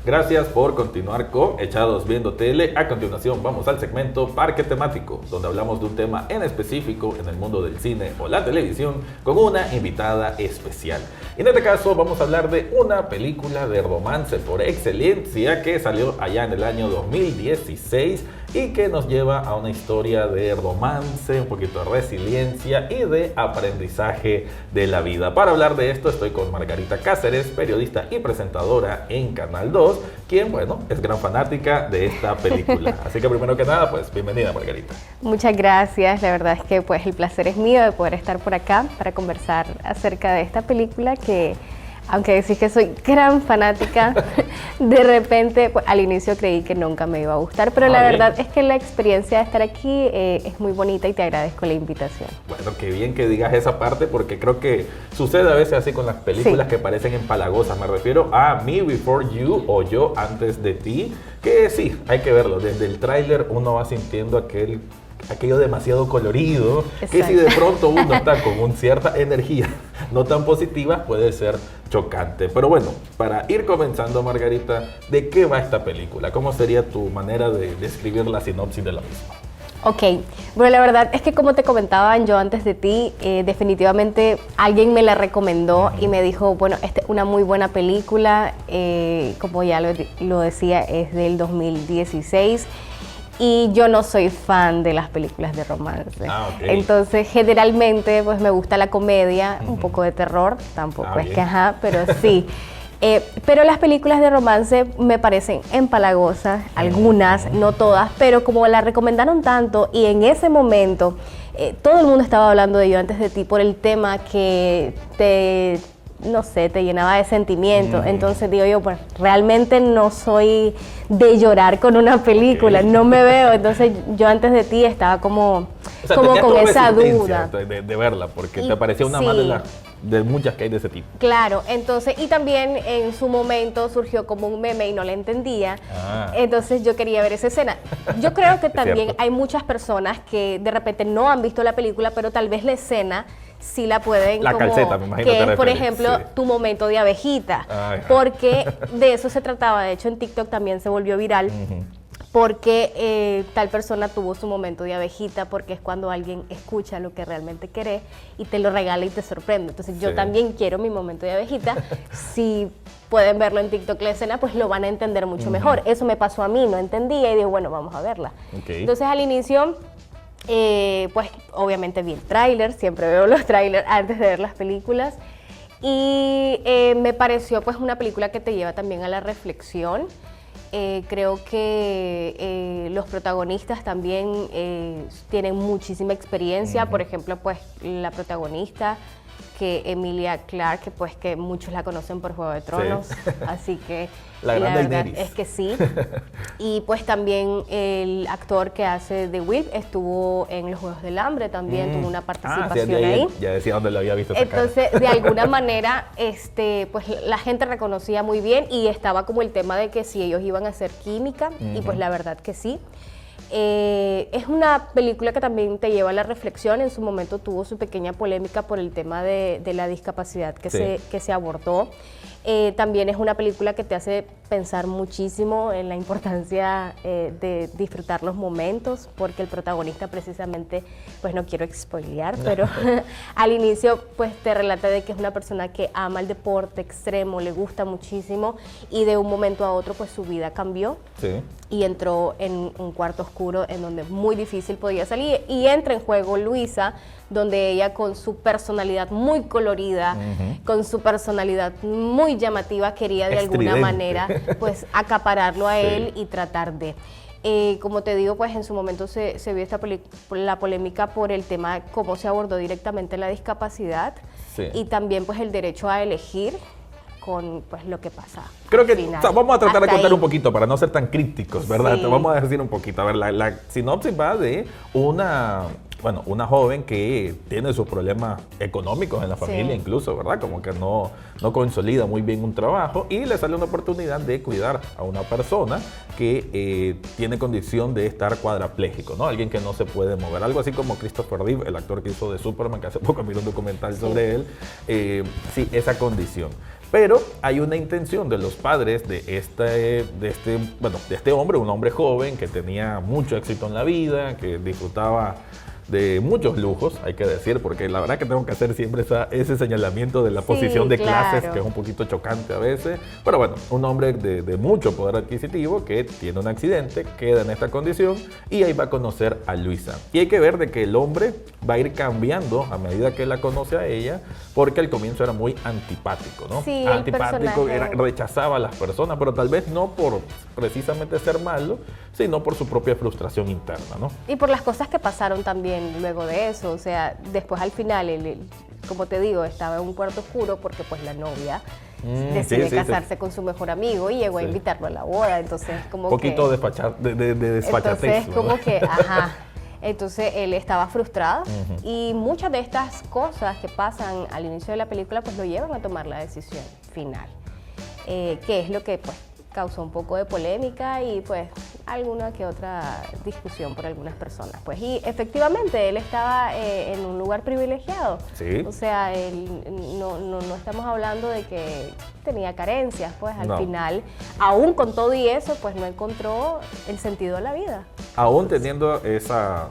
Gracias por continuar con Echados Viendo Tele. A continuación vamos al segmento Parque Temático, donde hablamos de un tema en específico en el mundo del cine o la televisión con una invitada especial. En este caso vamos a hablar de una película de romance por excelencia que salió allá en el año 2016 y que nos lleva a una historia de romance, un poquito de resiliencia y de aprendizaje de la vida. Para hablar de esto estoy con Margarita Cáceres, periodista y presentadora en Canal 2, quien, bueno, es gran fanática de esta película. Así que primero que nada, pues bienvenida, Margarita. Muchas gracias, la verdad es que pues el placer es mío de poder estar por acá para conversar acerca de esta película que, aunque decís que soy gran fanática, de repente pues, al inicio creí que nunca me iba a gustar, pero la verdad es que la experiencia de estar aquí es muy bonita y te agradezco la invitación. Bueno, qué bien que digas esa parte porque creo que sucede a veces así con las películas que parecen empalagosas. Me refiero a Me Before You o Yo Antes de Ti, que sí, hay que verlo. Desde el tráiler uno va sintiendo aquello demasiado colorido. Exacto. Que si de pronto uno está con una cierta energía no tan positiva, puede ser chocante. Pero bueno, para ir comenzando, Margarita, ¿de qué va esta película? ¿Cómo sería tu manera de describir la sinopsis de la misma? Ok, bueno, la verdad es que como te comentaba Yo Antes de Ti, definitivamente alguien me la recomendó y me dijo, bueno, esta es una muy buena película, como ya lo decía, es del 2016. Y yo no soy fan de las películas de romance. Okay. Entonces, generalmente, pues me gusta la comedia, un poco de terror, tampoco es que ajá, pero sí. Pero las películas de romance me parecen empalagosas, algunas, no todas, pero como la recomendaron tanto y en ese momento todo el mundo estaba hablando de Yo Antes de Ti por el tema que te llenaba de sentimiento. Entonces digo yo, pues realmente no soy de llorar con una película, no me veo. Entonces Yo Antes de Ti estaba como con esa duda de verla, porque te parecía una más de muchas que hay de ese tipo. Claro, entonces, y también en su momento surgió como un meme y no la entendía. Entonces yo quería ver esa escena. Yo creo que también hay muchas personas que de repente no han visto la película, pero tal vez la escena sí la pueden, la como calceta, me imagino, que es, por ejemplo, tu momento de abejita, porque de eso se trataba. De hecho, en TikTok también se volvió viral, porque tal persona tuvo su momento de abejita, porque es cuando alguien escucha lo que realmente querés y te lo regala y te sorprende. Entonces yo también quiero mi momento de abejita. Si pueden verlo en TikTok la escena, pues lo van a entender mucho mejor. Eso me pasó a mí, no entendía y digo, bueno, vamos a verla. Entonces al inicio, pues obviamente vi el tráiler, siempre veo los trailers antes de ver las películas y me pareció pues una película que te lleva también a la reflexión. Creo que los protagonistas también tienen muchísima experiencia. Por ejemplo, pues la protagonista, que Emilia Clarke, que pues que muchos la conocen por Juego de Tronos, así que la verdad es que sí. Y pues también el actor que hace de Will estuvo en Los Juegos del Hambre también, tuvo una participación ahí. Ya decía dónde lo había visto. Entonces, de alguna manera, pues la gente reconocía muy bien y estaba como el tema de que si ellos iban a hacer química, y pues la verdad que sí. Es una película que también te lleva a la reflexión. En su momento tuvo su pequeña polémica por el tema de la discapacidad que se abordó. También es una película que te hace pensar muchísimo en la importancia de disfrutar los momentos, porque el protagonista precisamente, pues no quiero spoilear, pero al inicio pues te relata de que es una persona que ama el deporte extremo, le gusta muchísimo y de un momento a otro pues su vida cambió. Y entró en un cuarto oscuro en donde muy difícil podía salir y entra en juego Luisa, donde ella con su personalidad muy colorida, con su personalidad muy llamativa, quería de alguna manera pues acapararlo a él y tratar de... como te digo, pues en su momento se vio la polémica por el tema, cómo se abordó directamente la discapacidad y también pues el derecho a elegir con pues lo que pasa. Creo que vamos a tratar de contar un poquito para no ser tan críticos, ¿verdad? Te vamos a decir un poquito. A ver, la sinopsis va de una joven que tiene sus problemas económicos en la familia incluso, ¿verdad? Como que no consolida muy bien un trabajo y le sale una oportunidad de cuidar a una persona que tiene condición de estar cuadrapléjico, ¿no? Alguien que no se puede mover. Algo así como Christopher Reeve, el actor que hizo de Superman, que hace poco miré un documental sobre él. Sí, esa condición. Pero hay una intención de los padres de este hombre, un hombre joven que tenía mucho éxito en la vida, que disfrutaba de muchos lujos, hay que decir, porque la verdad que tengo que hacer siempre ese señalamiento de la posición de clases, que es un poquito chocante a veces, pero bueno, un hombre de mucho poder adquisitivo que tiene un accidente, queda en esta condición y ahí va a conocer a Luisa. Y hay que ver de que el hombre va a ir cambiando a medida que la conoce a ella, porque al comienzo era muy antipático, ¿no? Sí, antipático, rechazaba a las personas, pero tal vez no por precisamente ser malo, sino por su propia frustración interna, ¿no? Y por las cosas que pasaron también luego de eso, o sea, después al final, como te digo, estaba en un cuarto oscuro porque pues la novia decide casarse con su mejor amigo y llegó a invitarlo a la boda, entonces como un poquito de desfachatez. Entonces como que, ajá, entonces él estaba frustrado y muchas de estas cosas que pasan al inicio de la película pues lo llevan a tomar la decisión final, que es lo que pues causó un poco de polémica y pues alguna que otra discusión por algunas personas. Pues y efectivamente él estaba en un lugar privilegiado. Sí. O sea, no estamos hablando de que tenía carencias, pues al final, aún con todo y eso, pues no encontró el sentido de la vida. Aún teniendo esa,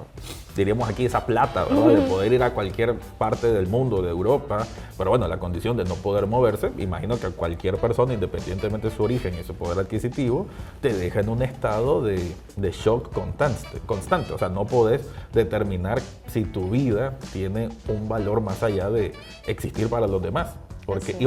diríamos aquí, esa plata, ¿verdad? De poder ir a cualquier parte del mundo, de Europa, pero bueno, la condición de no poder moverse, imagino que a cualquier persona, independientemente de su origen y su poder adquisitivo, te deja en un estado de shock constante. O sea, no podés determinar si tu vida tiene un valor más allá de existir para los demás,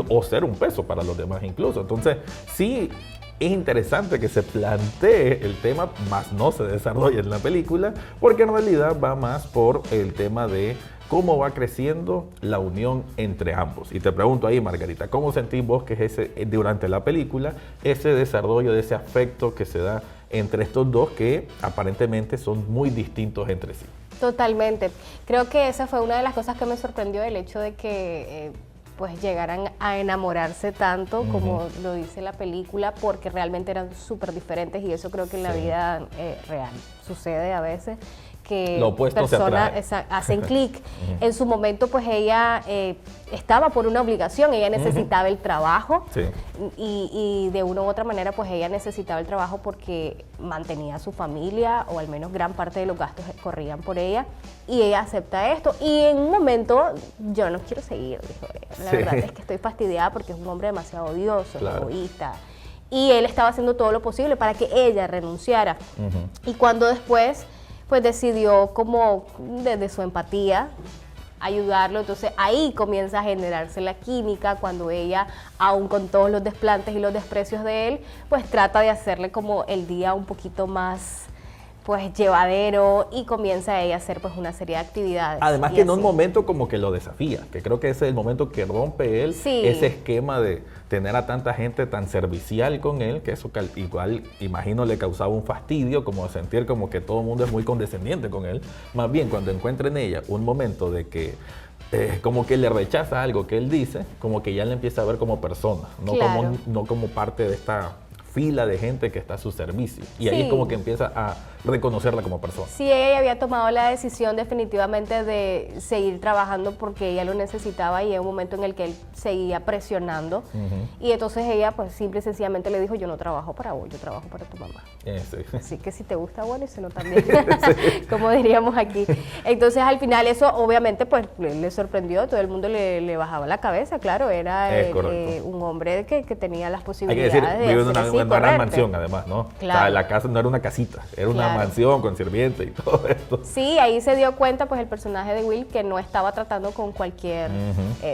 o ser un peso para los demás incluso. Entonces, sí, es interesante que se plantee el tema, más no se desarrolla en la película, porque en realidad va más por el tema de cómo va creciendo la unión entre ambos. Y te pregunto ahí, Margarita, ¿cómo sentís vos que es durante la película ese desarrollo de ese afecto que se da entre estos dos que aparentemente son muy distintos entre sí? Totalmente. Creo que esa fue una de las cosas que me sorprendió, el hecho de que pues llegaran a enamorarse tanto como lo dice la película, porque realmente eran súper diferentes y eso creo que en la vida real sucede a veces, que personas hacen clic. En su momento pues ella estaba por una obligación, ella necesitaba el trabajo y de una u otra manera pues ella necesitaba el trabajo porque mantenía a su familia, o al menos gran parte de los gastos corrían por ella, y ella acepta esto y en un momento, yo no quiero seguir, dijo ella. La verdad es que estoy fastidiada porque es un hombre demasiado odioso, egoísta, y él estaba haciendo todo lo posible para que ella renunciara. Y cuando después pues decidió, como desde su empatía, ayudarlo, entonces ahí comienza a generarse la química, cuando ella, aún con todos los desplantes y los desprecios de él, pues trata de hacerle como el día un poquito más pues llevadero, y comienza ella a hacer pues una serie de actividades. Además que en un momento como que lo desafía, que creo que ese es el momento que rompe él ese esquema de tener a tanta gente tan servicial con él, que eso igual imagino le causaba un fastidio, como sentir como que todo el mundo es muy condescendiente con él. Más bien cuando encuentra en ella un momento de que como que le rechaza algo que él dice, como que ya le empieza a ver como persona, no como parte de esta fila de gente que está a su servicio. Y ahí es como que empieza a reconocerla como persona. Sí, ella había tomado la decisión definitivamente de seguir trabajando porque ella lo necesitaba, y en un momento en el que él seguía presionando. Y entonces ella pues simple y sencillamente le dijo: yo no trabajo para vos, yo trabajo para tu mamá. Así que si te gusta, bueno, y si no también, como diríamos aquí. Entonces al final eso obviamente pues le sorprendió, todo el mundo le bajaba la cabeza, claro, era un hombre que tenía las posibilidades. Hay que decir, vive en una gran mansión además, ¿no? Claro. O sea, la casa no era una casita, era una mansión con sirviente y todo esto. Sí, ahí se dio cuenta pues el personaje de Will que no estaba tratando con cualquier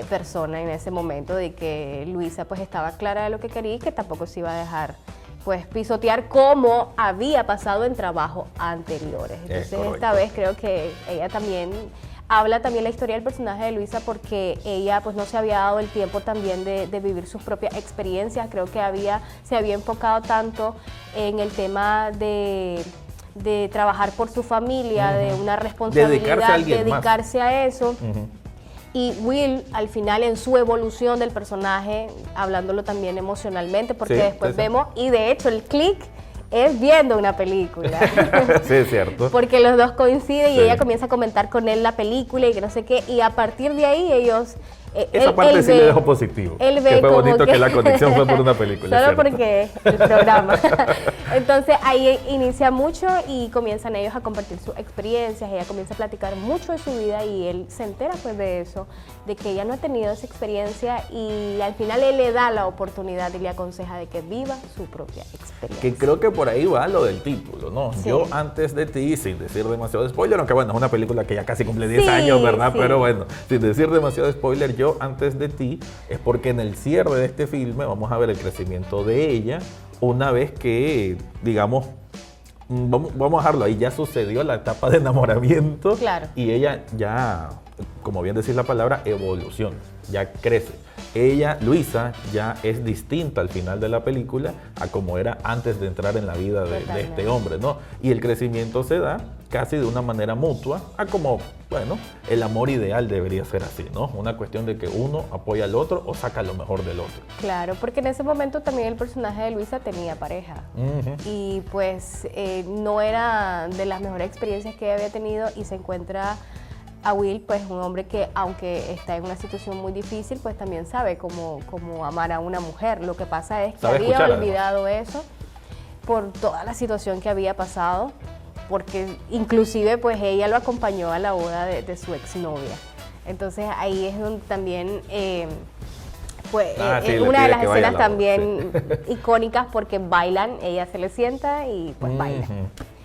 persona en ese momento, de que Luisa pues estaba clara de lo que quería y que tampoco se iba a dejar pues pisotear como había pasado en trabajos anteriores. Entonces esta vez creo que ella también habla también la historia del personaje de Luisa, porque ella pues no se había dado el tiempo también de vivir sus propias experiencias. Creo que se había enfocado tanto en el tema de trabajar por su familia, de una responsabilidad, dedicarse a eso. Y Will, al final, en su evolución del personaje, hablándolo también emocionalmente, porque después vemos, y de hecho el click es viendo una película. Sí, es cierto. Porque los dos coinciden y ella comienza a comentar con él la película y que no sé qué, y a partir de ahí ellos Esa parte sí le dejo positivo. Él ve que fue como bonito que la conexión fue por una película. Solo porque el programa. Entonces ahí inicia mucho y comienzan ellos a compartir sus experiencias. Ella comienza a platicar mucho de su vida y él se entera pues de eso, de que ella no ha tenido esa experiencia y al final él le da la oportunidad y le aconseja de que viva su propia experiencia. Que creo que por ahí va lo del título, ¿no? Sí. Yo antes de ti, sin decir demasiado spoiler, aunque bueno, es una película que ya casi cumple 10 años, ¿verdad? Sí. Pero bueno, sin decir demasiado spoiler, yo antes de ti, es porque en el cierre de este filme vamos a ver el crecimiento de ella una vez que, digamos, vamos a dejarlo ahí, ya sucedió la etapa de enamoramiento. Claro. Y ella ya, como bien decís la palabra, evoluciona, ya crece. Ella, Luisa, ya es distinta al final de la película a como era antes de entrar en la vida de este hombre, ¿no? Y el crecimiento se da casi de una manera mutua a como, bueno, el amor ideal debería ser así, ¿no? Una cuestión de que uno apoya al otro o saca lo mejor del otro. Claro, porque en ese momento también el personaje de Luisa tenía pareja. Y pues no era de las mejores experiencias que ella había tenido y se encuentra a Will, pues un hombre que aunque está en una situación muy difícil, pues también sabe cómo amar a una mujer. Lo que pasa es que había olvidado eso por toda la situación que había pasado, porque inclusive pues ella lo acompañó a la boda de su exnovia. Entonces ahí es donde también una de las escenas también icónicas porque bailan, ella se le sienta y pues baila.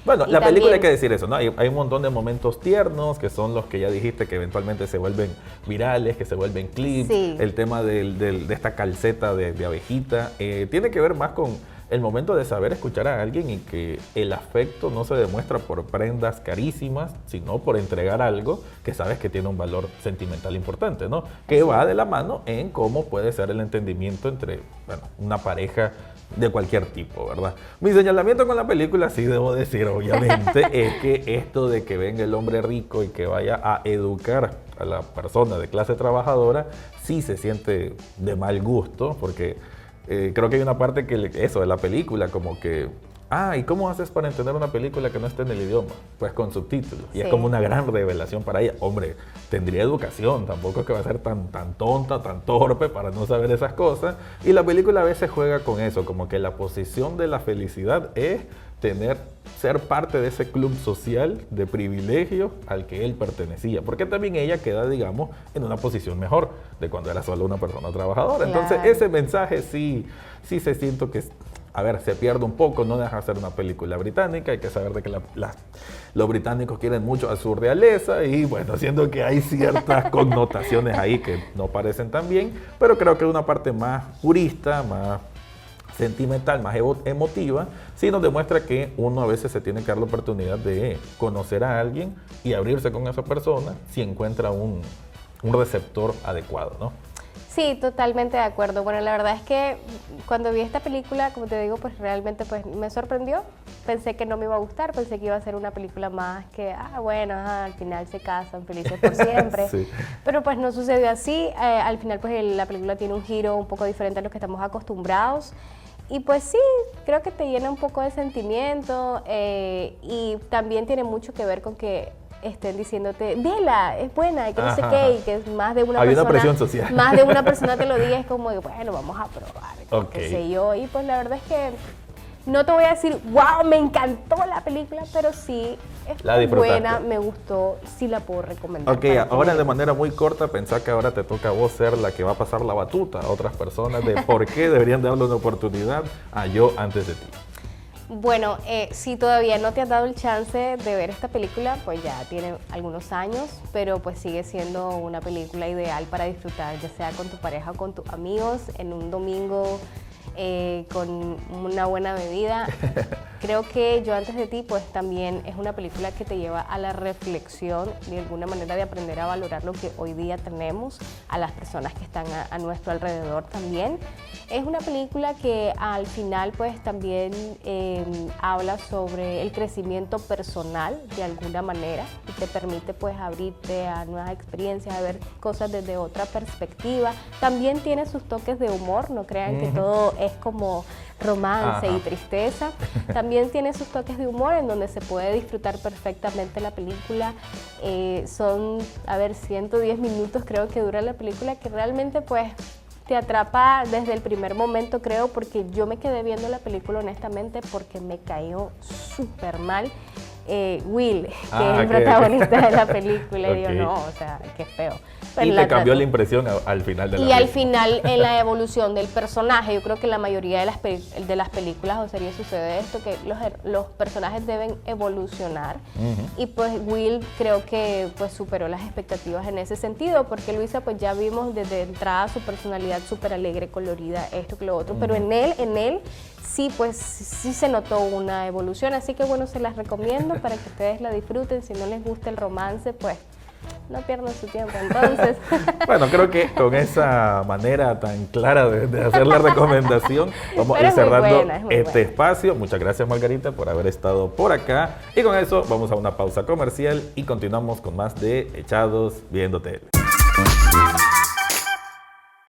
Bueno, la película hay que decir eso, ¿no? Hay un montón de momentos tiernos que son los que ya dijiste que eventualmente se vuelven virales, que se vuelven clips. Sí. El tema de esta calceta de abejita tiene que ver más con el momento de saber escuchar a alguien y que el afecto no se demuestra por prendas carísimas, sino por entregar algo que sabes que tiene un valor sentimental importante, ¿no? Que va de la mano en cómo puede ser el entendimiento entre, bueno, una pareja de cualquier tipo, ¿verdad? Mi señalamiento con la película, sí debo decir, obviamente, es que esto de que venga el hombre rico y que vaya a educar a la persona de clase trabajadora, sí se siente de mal gusto, porque creo que hay una parte que eso de la película, como que, ¿y cómo haces para entender una película que no esté en el idioma? Pues con subtítulos. Y es como una gran revelación para ella. Hombre, tendría educación, tampoco es que va a ser tan tonta, tan torpe para no saber esas cosas. Y la película a veces juega con eso, como que la posición de la felicidad es ser parte de ese club social de privilegio al que él pertenecía, porque también ella queda, digamos, en una posición mejor de cuando era solo una persona trabajadora. Claro. Entonces ese mensaje sí se siento que, a ver, se pierde un poco, no deja de ser una película británica, hay que saber de que los británicos quieren mucho a su realeza y bueno, siendo que hay ciertas connotaciones ahí que no parecen tan bien, pero creo que una parte más purista, más sentimental, más emotiva, sí nos demuestra que uno a veces se tiene que dar la oportunidad de conocer a alguien y abrirse con esa persona si encuentra un receptor adecuado, ¿no? Sí, totalmente de acuerdo. Bueno, la verdad es que cuando vi esta película, como te digo, pues realmente pues me sorprendió. Pensé que no me iba a gustar, pensé que iba a ser una película más que, al final se casan felices por siempre. Sí. Pero pues no sucedió así. Al final pues la película tiene un giro un poco diferente a lo que estamos acostumbrados. Y pues sí, creo que te llena un poco de sentimiento y también tiene mucho que ver con que estén diciéndote, vela, es buena, y que no sé qué, y que más de una persona... Hay una presión social. Más de una persona te lo diga, es como, bueno, vamos a probar, qué sé yo. Y pues la verdad es que no te voy a decir, wow, me encantó la película, pero sí es buena, me gustó, sí la puedo recomendar. Ok, ahora de manera muy corta, pensá que ahora te toca a vos ser la que va a pasar la batuta a otras personas de por qué deberían darle una oportunidad a Yo antes de ti. Bueno, si todavía no te has dado el chance de ver esta película, pues ya tiene algunos años, pero pues sigue siendo una película ideal para disfrutar, ya sea con tu pareja o con tus amigos, en un domingo con una buena bebida. Creo que Yo antes de ti, pues también es una película que te lleva a la reflexión, de alguna manera de aprender a valorar lo que hoy día tenemos, a las personas que están a nuestro alrededor también. Es una película que al final pues también habla sobre el crecimiento personal de alguna manera y te permite pues abrirte a nuevas experiencias, a ver cosas desde otra perspectiva. También tiene sus toques de humor, no crean que todo es es como romance y tristeza. También tiene sus toques de humor en donde se puede disfrutar perfectamente la película. Son, 110 minutos creo que dura la película, que realmente pues te atrapa desde el primer momento, creo, porque yo me quedé viendo la película honestamente porque me cayó súper mal Will, que es el protagonista de la película. Y digo, no, o sea, qué feo. Pero y te cambió la impresión al final de la película. Y al final, en la evolución del personaje, yo creo que en la mayoría de las películas o series sucede esto, que los personajes deben evolucionar. Y pues Will creo que pues superó las expectativas en ese sentido, porque Luisa pues ya vimos desde entrada su personalidad súper alegre, colorida, esto que lo otro, pero en él sí, pues sí se notó una evolución, así que bueno, se las recomiendo para que ustedes la disfruten. Si no les gusta el romance, pues no pierdan su tiempo entonces. Bueno, creo que con esa manera tan clara de hacer la recomendación, vamos a ir cerrando este espacio. Muchas gracias, Margarita, por haber estado por acá. Y con eso vamos a una pausa comercial y continuamos con más de Echados Viendo Tele.